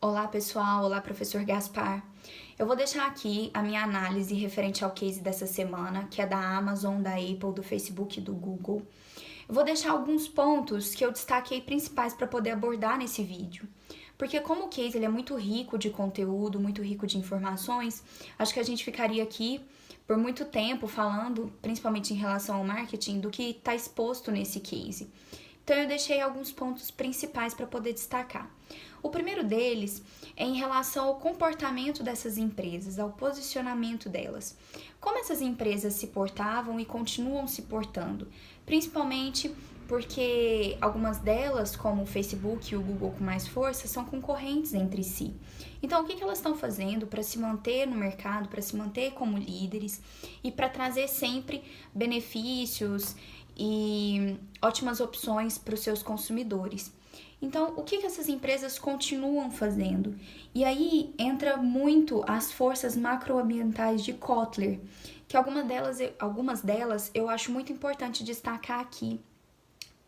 Olá pessoal, olá professor Gaspar. Eu vou deixar aqui a minha análise referente ao case dessa semana, que é da Amazon, da Apple, do Facebook e do Google. Eu vou deixar alguns pontos que eu destaquei principais para poder abordar nesse vídeo. Porque como o case ele é muito rico de conteúdo, muito rico de informações, acho que a gente ficaria aqui por muito tempo falando, principalmente em relação ao marketing, do que está exposto nesse case. Então eu deixei alguns pontos principais para poder destacar. O primeiro deles é em relação ao comportamento dessas empresas, ao posicionamento delas. Como essas empresas se portavam e continuam se portando, principalmente porque algumas delas, como o Facebook e o Google com mais força, são concorrentes entre si. Então, o que elas estão fazendo para se manter no mercado, para se manter como líderes e para trazer sempre benefícios e ótimas opções para os seus consumidores? Então, o que essas empresas continuam fazendo? E aí entra muito as forças macroambientais de Kotler, que algumas delas eu acho muito importante destacar aqui.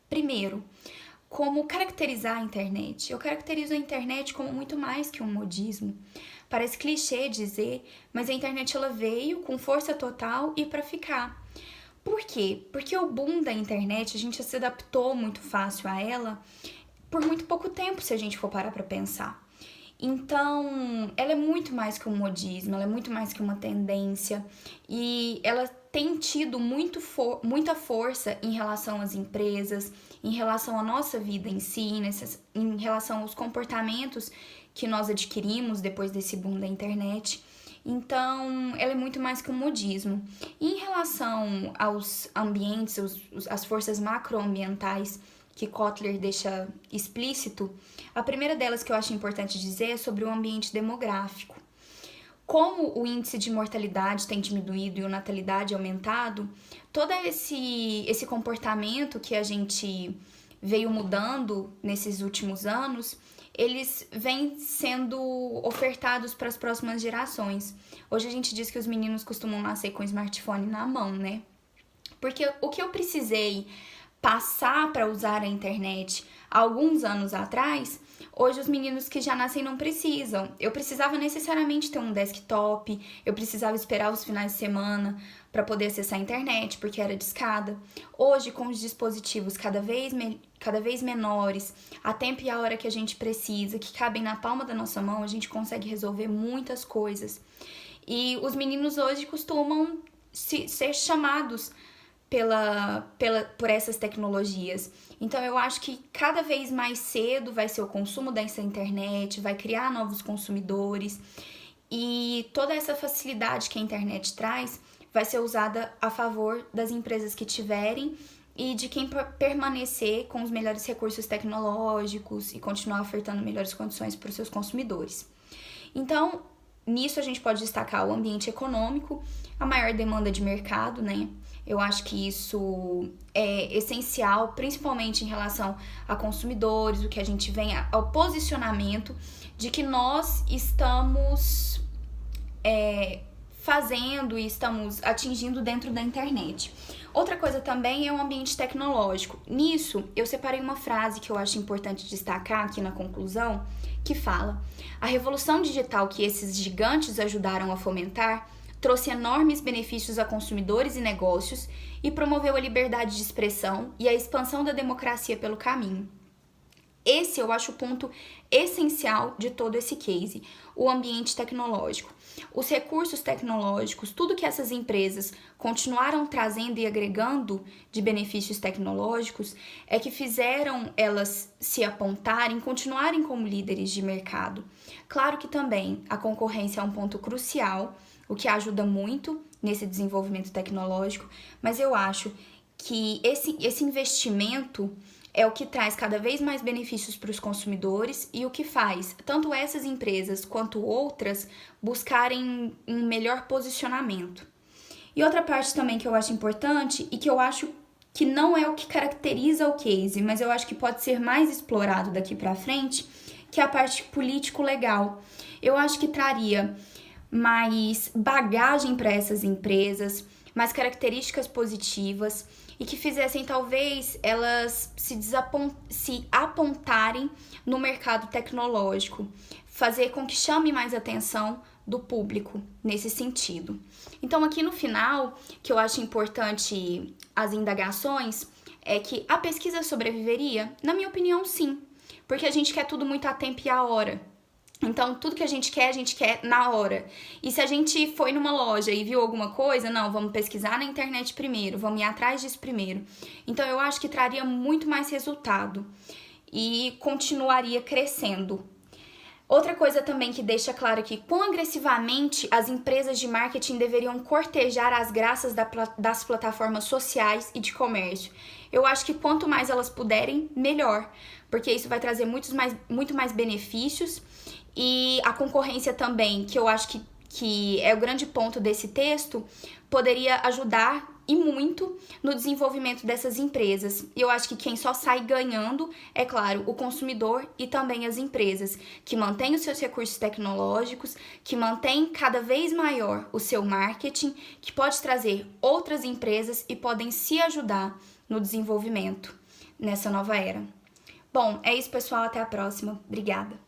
Primeiro, como caracterizar a internet? Eu caracterizo a internet como muito mais que um modismo. Parece clichê dizer, mas a internet ela veio com força total e para ficar. Por quê? Porque o boom da internet, a gente se adaptou muito fácil a ela por muito pouco tempo, se a gente for parar para pensar. Então, ela é muito mais que um modismo, ela é muito mais que uma tendência e ela tem tido muita força em relação às empresas, em relação à nossa vida em si, em relação aos comportamentos que nós adquirimos depois desse boom da internet. Então, ela é muito mais que um modismo. E em relação aos ambientes, as forças macroambientais que Kotler deixa explícito, a primeira delas que eu acho importante dizer é sobre o ambiente demográfico. Como o índice de mortalidade tem diminuído e a natalidade aumentado, todo esse comportamento que a gente veio mudando nesses últimos anos, eles vêm sendo ofertados para as próximas gerações. Hoje a gente diz que os meninos costumam nascer com o smartphone na mão, né? Porque o que eu precisei passar para usar a internet há alguns anos atrás, hoje os meninos que já nascem não precisam. Eu precisava necessariamente ter um desktop, eu precisava esperar os finais de semana para poder acessar a internet, porque era discada. Hoje, com os dispositivos cada vez menores, a tempo e a hora que a gente precisa, que cabem na palma da nossa mão, a gente consegue resolver muitas coisas. E os meninos hoje costumam ser chamados por essas tecnologias. Então eu acho que cada vez mais cedo vai ser o consumo dessa internet, vai criar novos consumidores e toda essa facilidade que a internet traz vai ser usada a favor das empresas que tiverem e de quem permanecer com os melhores recursos tecnológicos e continuar ofertando melhores condições para os seus consumidores. Então, nisso a gente pode destacar o ambiente econômico, a maior demanda de mercado, né? Eu acho que isso é essencial, principalmente em relação a consumidores, o que a gente vem ao posicionamento de que nós estamos fazendo e estamos atingindo dentro da internet. Outra coisa também é o ambiente tecnológico. Nisso, eu separei uma frase que eu acho importante destacar aqui na conclusão, que fala: a revolução digital que esses gigantes ajudaram a fomentar trouxe enormes benefícios a consumidores e negócios e promoveu a liberdade de expressão e a expansão da democracia pelo caminho. Esse eu acho o ponto essencial de todo esse case, o ambiente tecnológico. Os recursos tecnológicos, tudo que essas empresas continuaram trazendo e agregando de benefícios tecnológicos é que fizeram elas se apontarem, continuarem como líderes de mercado. Claro que também a concorrência é um ponto crucial, o que ajuda muito nesse desenvolvimento tecnológico, mas eu acho que esse investimento é o que traz cada vez mais benefícios para os consumidores e o que faz tanto essas empresas quanto outras buscarem um melhor posicionamento. E outra parte também que eu acho importante e que eu acho que não é o que caracteriza o case, mas eu acho que pode ser mais explorado daqui para frente, que é a parte político-legal. Eu acho que traria mais bagagem para essas empresas, mais características positivas e que fizessem talvez elas se apontarem no mercado tecnológico, fazer com que chame mais atenção do público nesse sentido. Então, aqui no final, que eu acho importante as indagações, é que a pesquisa sobreviveria? Na minha opinião, sim, porque a gente quer tudo muito a tempo e a hora. Então, tudo que a gente quer na hora. E se a gente foi numa loja e viu alguma coisa, não, vamos pesquisar na internet primeiro, vamos ir atrás disso primeiro. Então, eu acho que traria muito mais resultado e continuaria crescendo. Outra coisa também que deixa claro aqui, quão agressivamente as empresas de marketing deveriam cortejar as graças das plataformas sociais e de comércio. Eu acho que quanto mais elas puderem, melhor, porque isso vai trazer muito mais benefícios. E a concorrência também, que eu acho que é o grande ponto desse texto, poderia ajudar e muito no desenvolvimento dessas empresas. E eu acho que quem só sai ganhando, é claro, o consumidor e também as empresas, que mantêm os seus recursos tecnológicos, que mantêm cada vez maior o seu marketing, que pode trazer outras empresas e podem se ajudar no desenvolvimento nessa nova era. Bom, é isso, pessoal. Até a próxima. Obrigada.